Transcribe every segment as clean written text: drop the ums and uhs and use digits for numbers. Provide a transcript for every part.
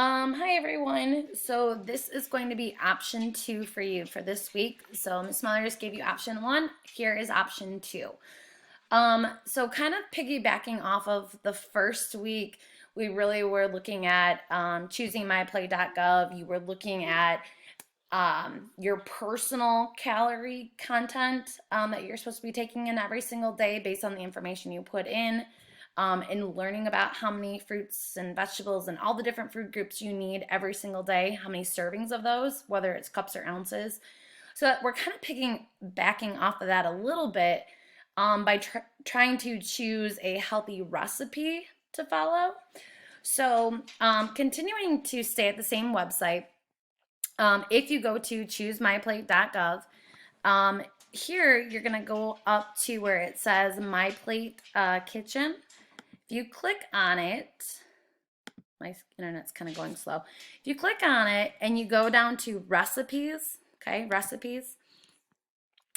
Hi everyone. So this is going to be option 2 for you for this week. So Miss Mellors gave you option 1. Here is option 2. So kind of piggybacking off of the first week, we really were looking at choosing myplay.gov. You were looking at your personal calorie content that you're supposed to be taking in every single day based on the information you put in, and learning about how many fruits and vegetables and all the different food groups you need every single day, how many servings of those, whether it's cups or ounces. So we're kind of backing off of that a little bit by trying to choose a healthy recipe to follow. So continuing to stay at the same website, if you go to choosemyplate.gov, here you're going to go up to where it says My Plate Kitchen. If you click on it, my internet's kind of going slow. If you click on it and you go down to recipes, okay, recipes,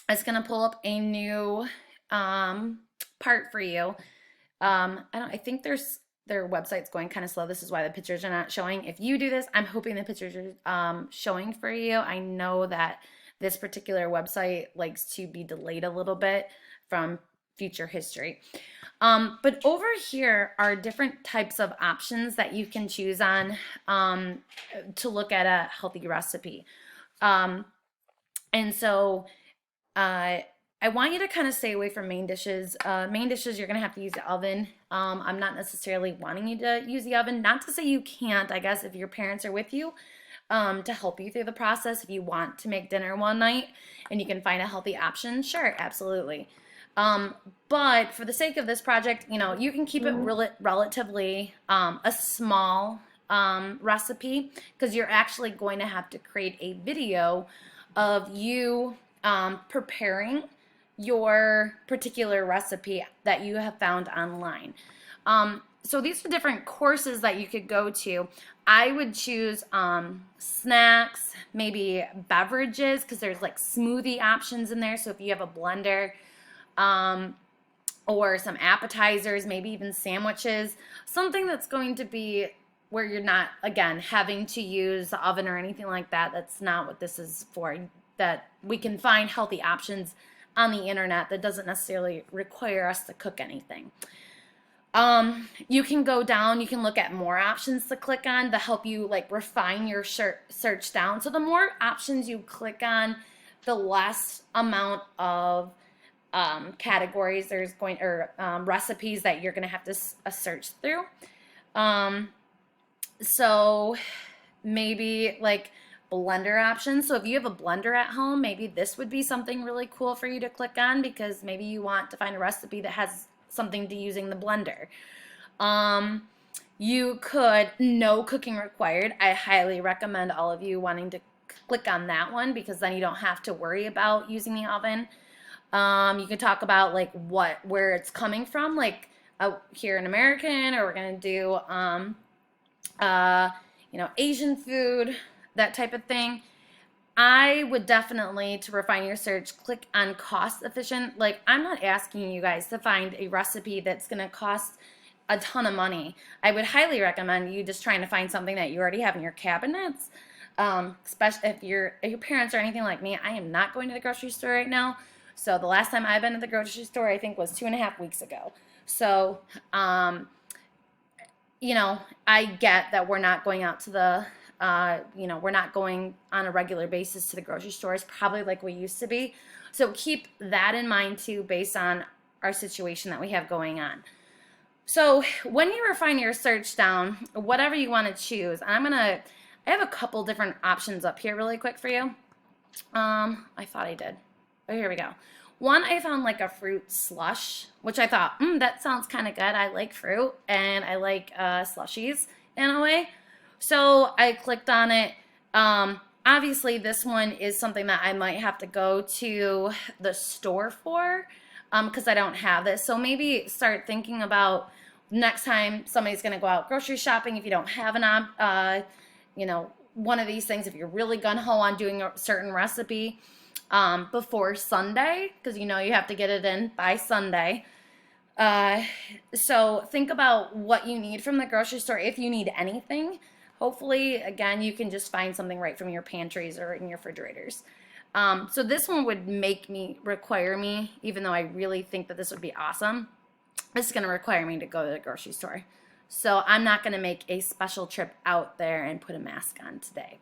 it's going to pull up a new part for you. I think their website's going kind of slow. This is why the pictures are not showing. If you do this, I'm hoping the pictures are showing for you. I know that this particular website likes to be delayed a little bit from future history. But over here are different types of options that you can choose on to look at a healthy recipe. And so I want you to kind of stay away from main dishes. Main dishes, you're going to have to use the oven. I'm not necessarily wanting you to use the oven. Not to say you can't, I guess, if your parents are with you to help you through the process. If you want to make dinner one night and you can find a healthy option, sure, absolutely. But for the sake of this project, you can keep it relatively a small recipe, because you're actually going to have to create a video of you preparing your particular recipe that you have found online. So these are different courses that you could go to. I would choose snacks, maybe beverages, because there's like smoothie options in there. So if you have a blender, or some appetizers, maybe even sandwiches, something that's going to be where you're not, again, having to use the oven or anything like that. That's not what this is for. That we can find healthy options on the internet that doesn't necessarily require us to cook anything. You can go down, you can look at more options to click on to help you like refine your search down. So the more options you click on, the less amount of categories there's going, or recipes that you're going to have to search through. So maybe like blender options. So if you have a blender at home, maybe this would be something really cool for you to click on, because maybe you want to find a recipe that has something to using the blender. You could, no cooking required. I highly recommend all of you wanting to click on that one, because then you don't have to worry about using the oven. You can talk about like where it's coming from, like here in American, or we're gonna do Asian food, that type of thing. I would definitely, to refine your search, click on cost efficient. Like, I'm not asking you guys to find a recipe that's gonna cost a ton of money. I would highly recommend you just trying to find something that you already have in your cabinets. Especially if your parents are anything like me. I am not going to the grocery store right now. So the last time I've been to the grocery store, I think, was 2.5 weeks ago. So, I get that we're not going out to the, we're not going on a regular basis to the grocery stores, probably like we used to be. So keep that in mind too, based on our situation that we have going on. So when you refine your search down, whatever you want to choose, and I have a couple different options up here really quick for you. I thought I did. Oh, here we go. One, I found like a fruit slush, which I thought, that sounds kind of good. I like fruit and I like slushies in a way. So I clicked on it. Obviously, this one is something that I might have to go to the store for, because I don't have this. So maybe start thinking about next time somebody's going to go out grocery shopping, if you don't have one of these things, if you're really gung-ho on doing a certain recipe, before Sunday, because you have to get it in by Sunday. So think about what you need from the grocery store, if you need anything. Hopefully, again, you can just find something right from your pantries or in your refrigerators. So this one would require me, even though I really think that this would be awesome, this is going to require me to go to the grocery store. So I'm not going to make a special trip out there and put a mask on today.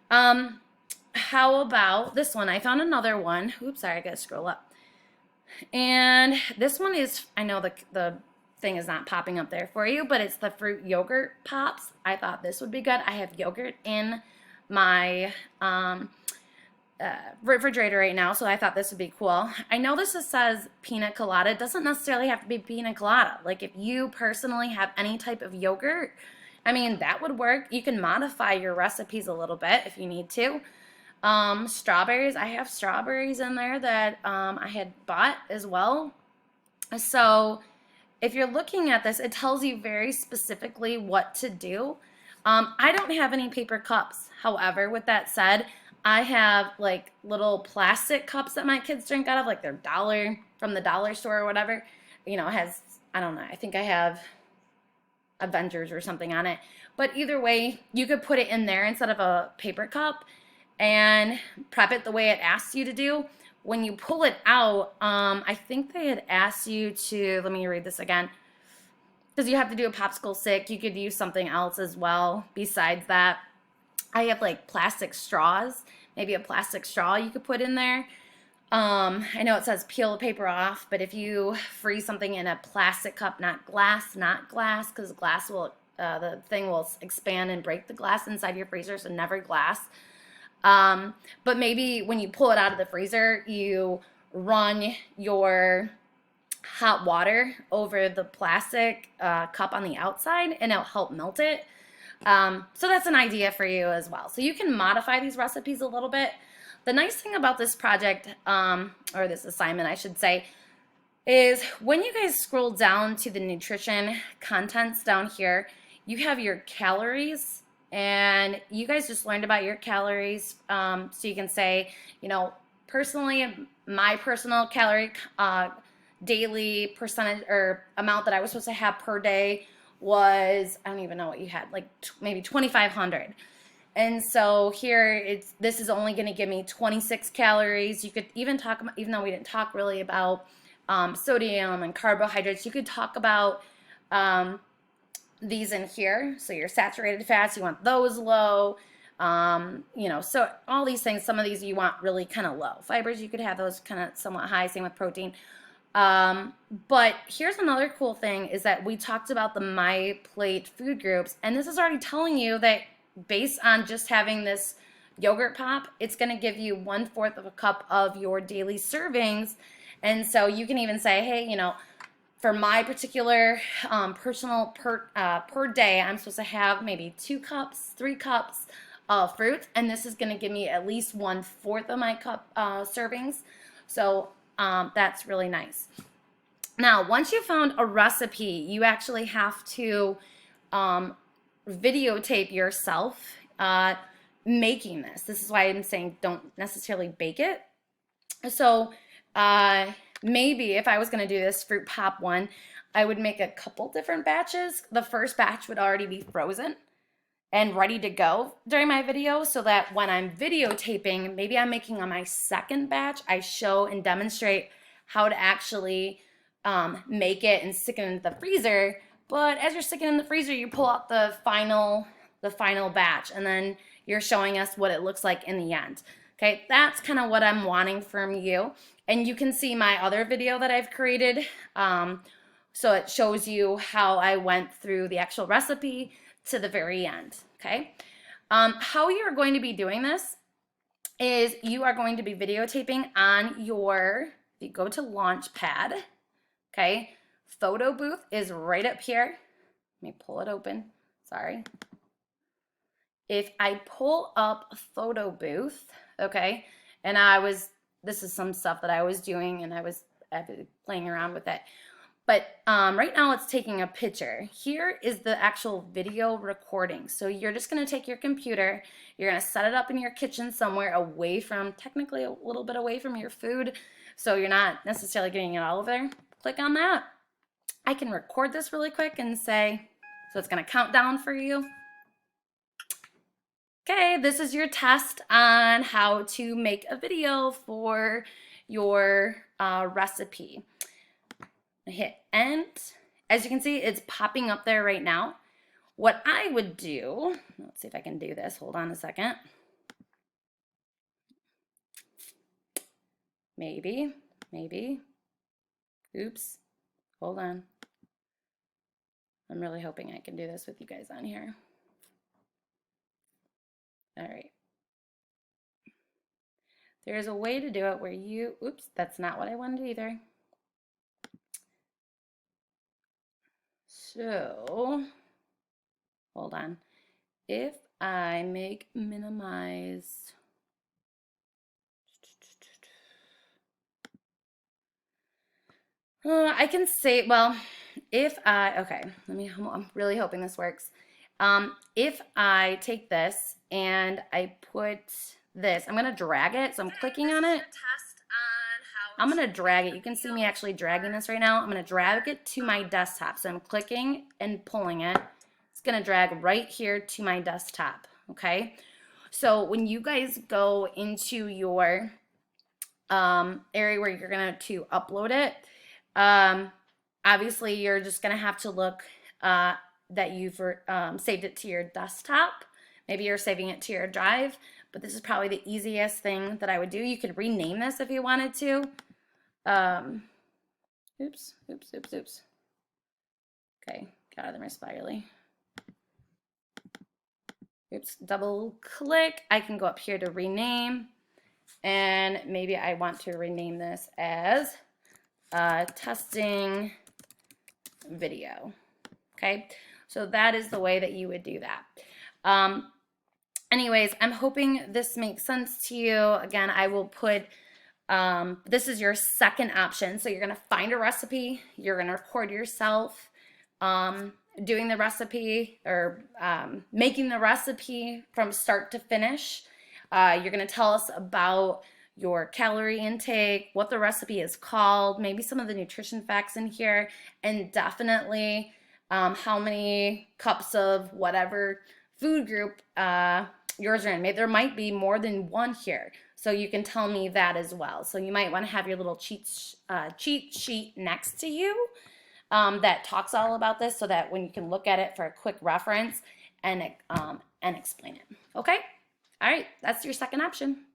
How about this one? I found another one. Oops, sorry, I got to scroll up. And this one is, I know the thing is not popping up there for you, but it's the fruit yogurt pops. I thought this would be good. I have yogurt in my refrigerator right now, so I thought this would be cool. I know this says pina colada. It doesn't necessarily have to be pina colada. Like if you personally have any type of yogurt, I mean, that would work. You can modify your recipes a little bit if you need to. Strawberries, I have strawberries in there that I had bought as well. So if you're looking at this, it tells you very specifically what to do. I don't have any paper cups. However, with that said, I have like little plastic cups that my kids drink out of, like they're from the dollar store or whatever. You know, it has, I don't know, I think I have Avengers or something on it. But either way, you could put it in there instead of a paper cup and prep it the way it asks you to do. When you pull it out, I think they had asked you to, let me read this again, because you have to do a popsicle stick. You could use something else as well besides that. I have like plastic straws, maybe a plastic straw you could put in there. I know it says peel the paper off, but if you freeze something in a plastic cup, not glass, because glass will, the thing will expand and break the glass inside your freezer, so never glass. But maybe when you pull it out of the freezer, you run your hot water over the plastic cup on the outside, and it'll help melt it. So that's an idea for you as well. So you can modify these recipes a little bit. The nice thing about this project, or this assignment, I should say, is when you guys scroll down to the nutrition contents down here, you have your calories, and you guys just learned about your calories. So you can say, you know, personally, my personal calorie daily percentage or amount that I was supposed to have per day was, I don't even know what you had, like maybe 2,500. And so here this is only going to give me 26 calories. You could even talk about, even though we didn't talk really about sodium and carbohydrates, you could talk about these in here. So your saturated fats, you want those low. You know, so all these things, some of these you want really kind of low. Fibers, you could have those kind of somewhat high, same with protein. But here's another cool thing is that we talked about the My Plate food groups, and this is already telling you that based on just having this yogurt pop, it's going to give you 1/4 of a cup of your daily servings. And so you can even say, hey, you know, for my particular personal per day, I'm supposed to have maybe 2 cups, 3 cups of fruit, and this is going to give me at least 1/4 of my cup servings. So that's really nice. Now, once you found a recipe, you actually have to videotape yourself making this. This is why I'm saying don't necessarily bake it. So maybe if I was going to do this fruit pop one, I would make a couple different batches. The first batch would already be frozen and ready to go during my video, so that when I'm videotaping, maybe I'm making on my second batch, I show and demonstrate how to actually make it and stick it in the freezer. But as you're sticking in the freezer, you pull out the final batch, and then you're showing us what it looks like in the end. Okay, that's kind of what I'm wanting from you. And you can see my other video that I've created. So it shows you how I went through the actual recipe to the very end. Okay, how you're going to be doing this is you are going to be videotaping on your, if you go to Launchpad, okay, photo booth is right up here. Let me pull it open. Sorry. If I pull up photo booth, okay, and this is some stuff that I was doing, and I've been playing around with it. But right now it's taking a picture. Here is the actual video recording. So you're just going to take your computer, you're going to set it up in your kitchen somewhere away from, technically a little bit away from your food, so you're not necessarily getting it all over there. Click on that. I can record this really quick and say, so it's going to count down for you. Okay, this is your test on how to make a video for your recipe. I hit end. As you can see, it's popping up there right now. What I would do, let's see if I can do this. Hold on a second. Maybe. Oops. Hold on. I'm really hoping I can do this with you guys on here. All right. There's a way to do it where you, oops, that's not what I wanted either. So, hold on. If I make minimize, I can say, well, if I, okay, I'm really hoping this works. If I take this and I put this, I'm going to drag it. So I'm clicking on it. I'm going to drag it. You can see me actually dragging this right now. I'm going to drag it to my desktop. So I'm clicking and pulling it. It's going to drag right here to my desktop. Okay. So when you guys go into your area where you're going to upload it, obviously you're just going to have to look that you've saved it to your desktop. Maybe you're saving it to your drive, but this is probably the easiest thing that I would do. You could rename this if you wanted to. Oops. Okay, got out of my spirally. Oops, double click. I can go up here to rename, and maybe I want to rename this as testing video. Okay, so that is the way that you would do that. Anyways, I'm hoping this makes sense to you. Again, I will put, this is your second option. So you're going to find a recipe, you're going to record yourself doing the recipe or making the recipe from start to finish. You're going to tell us about your calorie intake, what the recipe is called, maybe some of the nutrition facts in here, and definitely how many cups of whatever food group yours are in. Maybe there might be more than one here, so you can tell me that as well. So you might want to have your little cheat sheet next to you that talks all about this, so that when you can look at it for a quick reference and explain it. Okay? All right, that's your second option.